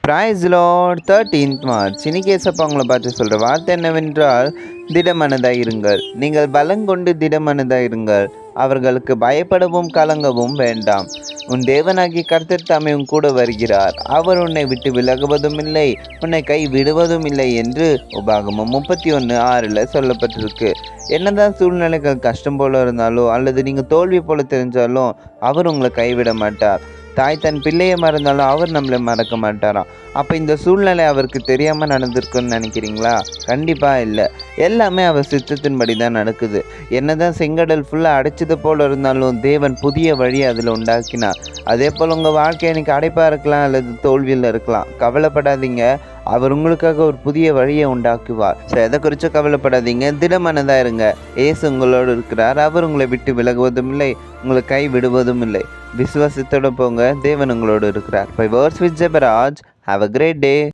Price Lord 13th March. இன்னைக்கு ஏசப்பா உங்களை பார்த்து சொல்கிற வார்த்தை என்னவென்றால், திடமனதாய் இருங்கள். நீங்கள் பலங்கொண்டு திடமனதாய் இருங்கள். அவர்களுக்கு பயப்படவும் கலங்கவும் வேண்டாம். உன் தேவனாகிய கர்த்தர் தாமே உன் கூட வருகிறார். அவர் உன்னை விட்டு விலகுவதும் இல்லை, உன்னை கை விடுவதும் இல்லை என்று உபாகமம் 31:6 சொல்லப்பட்டிருக்கு. என்னதான் சூழ்நிலைகள் கஷ்டம் போல இருந்தாலும் அல்லது நீங்கள் தோல்வி போல தெரிஞ்சாலும் அவர் உங்களை கைவிட மாட்டார். தாய் தன் பிள்ளையை மறந்தாலும் அவர் நம்மளை மறக்க மாட்டாராம். அப்போ இந்த சூழ்நிலை அவருக்கு தெரியாமல் நடந்திருக்குன்னு நினைக்கிறீங்களா? கண்டிப்பாக இல்லை. எல்லாமே அவர் சித்தத்தின்படி தான் நடக்குது. என்னதான் செங்கடல் ஃபுல்லாக அடைச்சது போல் இருந்தாலும் தேவன் புதிய வழியை அதில் உண்டாக்கினார். அதே போல் உங்கள் வாழ்க்கை இன்னைக்கு அடைப்பாக இருக்கலாம் அல்லது தோல்வியில் இருக்கலாம். கவலைப்படாதீங்க, அவர் உங்களுக்காக ஒரு புதிய வழியை உண்டாக்குவார். ஸோ எதை குறித்து கவலைப்படாதீங்க, திடமனதாக இருங்க. ஏசு உங்களோடு இருக்கிறார். அவர் உங்களை விட்டு விலகுவதும் இல்லை, உங்களை கை விடுவதும் இல்லை. விசுவாசத்தோடு போங்க, தேவன் உங்களோடு இருக்கிறார். Bye words with Jebaraj. Have a great day.